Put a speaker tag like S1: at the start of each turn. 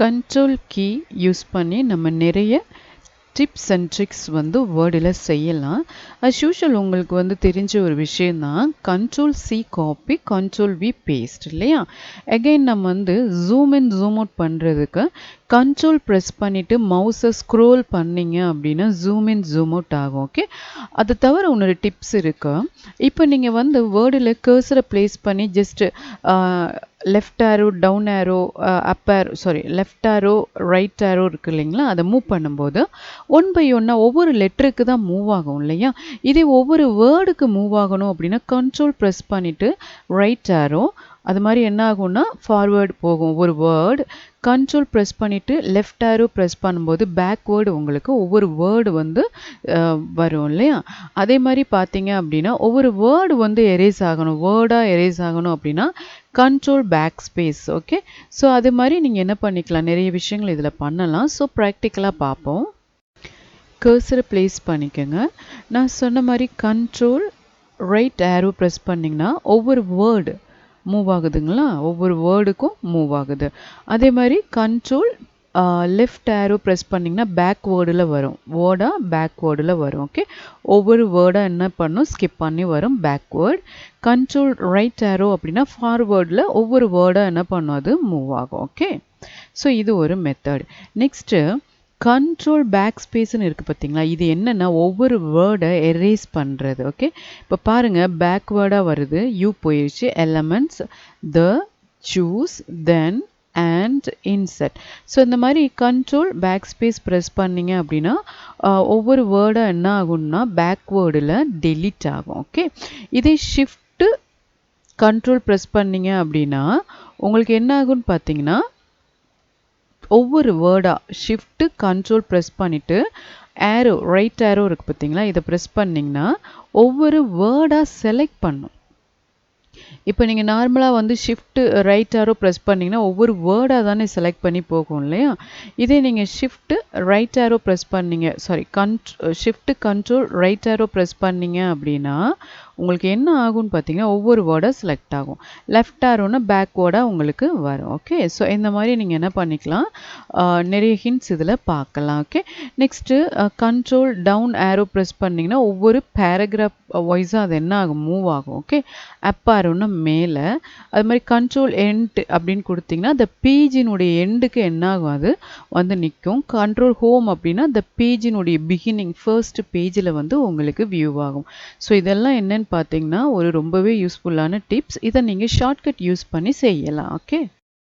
S1: Ctrl key use பண்ணி நம்ம நிறைய டிப்ஸ் அண்ட் ட்ரிக்ஸ் வந்து வேர்டில் செய்யலாம். as usual உங்களுக்கு வந்து தெரிஞ்ச ஒரு விஷயம்தான் Ctrl+C காப்பி Ctrl+V பேஸ்ட் இல்லையா. again நம்ம வந்து ஜூம் இன் ஜூம் அவுட் பண்ணுறதுக்கு Ctrl ப்ரெஸ் பண்ணிவிட்டு மவுஸை ஸ்க்ரோல் பண்ணிங்க அப்படின்னா ஜூம் இன் ஜூம் அவுட் ஆகும். ஓகே, அது தவிர இன்னொரு டிப்ஸ் இருக்கு. இப்போ நீங்கள் வந்து வேர்டில் கர்சரை ப்ளேஸ் பண்ணி just left arrow down arrow up arrow left arrow right arrow இருக்கு இல்லைங்களா, அதை மூவ் பண்ணும்போது ஒன் பை ஒன்னாக ஒவ்வொரு லெட்டருக்கு தான் மூவ் ஆகும் இல்லையா. இதே ஒவ்வொரு வேர்டுக்கு மூவ் ஆகணும் அப்படின்னா Ctrl ப்ரெஸ் பண்ணிவிட்டு ரைட் ஆரோ அது மாதிரி என்ன ஆகும்னா ஃபார்வேர்டு போகும் ஒவ்வொரு வேர்டு. Ctrl ப்ரெஸ் பண்ணிவிட்டு லெஃப்ட் ஆரோ ப்ரெஸ் பண்ணும்போது பேக்வேர்டு உங்களுக்கு ஒவ்வொரு வேர்டு வந்து வரும் இல்லையா. அதே மாதிரி பார்த்தீங்க அப்படின்னா ஒவ்வொரு வேர்டு வந்து எரேஸ் ஆகணும், வேர்டாக எரேஸ் ஆகணும் அப்படின்னா Ctrl backspace. Okay, so அது மாதிரி நீங்கள் என்ன பண்ணிக்கலாம், நிறைய விஷயங்கள் இதில் பண்ணலாம். ஸோ ப்ராக்டிக்கலாக பார்ப்போம். கர்சரை ப்ளேஸ் பண்ணிக்கோங்க. நான் சொன்ன மாதிரி Ctrl ரைட் ஆரோ ப்ரெஸ் பண்ணிங்கன்னா ஒவ்வொரு வேர்டு மூவ் ஆகுதுங்களா, ஒவ்வொரு வேர்டுக்கும் மூவ் ஆகுது. அதே மாதிரி Ctrl லெஃப்ட் ஆரோ ப்ரெஸ் பண்ணிங்கன்னா பேக்வேர்டில் வரும், வேர்டாக பேக்வேர்டில் வரும். ஓகே, ஒவ்வொரு வேர்டாக என்ன பண்ணும் ஸ்கிப் பண்ணி வரும் பேக்வேர்ட். Ctrl ரைட் ஆரோ அப்படின்னா ஃபார்வேர்டில் ஒவ்வொரு வேர்டாக என்ன பண்ணும் அது மூவ் ஆகும். ஓகே, ஸோ இது ஒரு மெத்தட். நெக்ஸ்ட்டு Ctrl பேக் ஸ்பேஸ்ன்னு இருக்குது பார்த்தீங்களா, இது என்னென்னா ஒவ்வொரு வேர்டை எரேஸ் பண்ணுறது. ஓகே, இப்போ பாருங்கள் பேக்வேர்டாக வருது, யூ போயிடுச்சு, elements the choose then and inset. So இந்த மாதிரி Ctrl பேக் ஸ்பேஸ் ப்ரெஸ் பண்ணிங்க அப்படின்னா ஒவ்வொரு வேர்டாக என்ன ஆகும்னா பேக்வேர்டில் டெலீட் ஆகும். ஓகே, இதே ஷிஃப்ட்டு Ctrl ப்ரெஸ் பண்ணிங்க அப்படின்னா உங்களுக்கு என்ன ஆகும்னு பார்த்தீங்கன்னா ஒவ்வொரு வேர்டாக ஷிஃப்ட்டு Ctrl ப்ரெஸ் பண்ணிவிட்டு ஆரோ ரைட் ஆரோ இருக்குது பார்த்தீங்களா, இதை ப்ரெஸ் பண்ணிங்கன்னா ஒவ்வொரு வேர்டாக செலக்ட் பண்ணும். இப்போ நீங்கள் நார்மலாக வந்து ஷிஃப்ட்டு ரைட் ஆரோ ப்ரெஸ் பண்ணிங்கன்னா ஒவ்வொரு வேர்டாக தானே செலக்ட் பண்ணி போகும் இல்லையா. இதே நீங்கள் ஷிஃப்ட்டு ரைட் ஆரோ ப்ரெஸ் பண்ணிங்க shift Ctrl right arrow press பண்ணிங்க அப்படின்னா உங்களுக்கு என்ன ஆகும்னு பார்த்தீங்கன்னா ஒவ்வொரு வேர்டாக செலக்ட் ஆகும். லெஃப்ட் ஆரோன்னா பேக்வேர்டாக உங்களுக்கு வரும். ஓகே, ஸோ இந்த மாதிரி நீங்கள் என்ன பண்ணிக்கலாம், நிறைய ஹிண்ட்ஸ் இதில் பார்க்கலாம். Okay, next Ctrl down arrow press பண்ணிங்கன்னா ஒவ்வொரு பேராகிராஃப் வைஸாக அது என்ன ஆகும் மூவ் ஆகும். ஓகே, அப் ஆரோன்னா மேலே, அது மாதிரி Ctrl எண்ட் அப்படின்னு கொடுத்தீங்கன்னா அந்த பேஜினுடைய எண்டுக்கு என்ன ஆகும் அது வந்து நிற்கும். Ctrl ஹோம் அப்படின்னா அந்த பேஜினுடைய பிகினிங் ஃபர்ஸ்ட் பேஜில் வந்து உங்களுக்கு வியூ ஆகும். ஸோ இதெல்லாம் என்னன்னு பார்த்தீங்கன்னா ஒரு ரொம்பவே யூஸ்ஃபுல்லான டிப்ஸ். இதை நீங்கள் ஷார்ட்கட் யூஸ் பண்ணி செய்யலாம். ஓகே.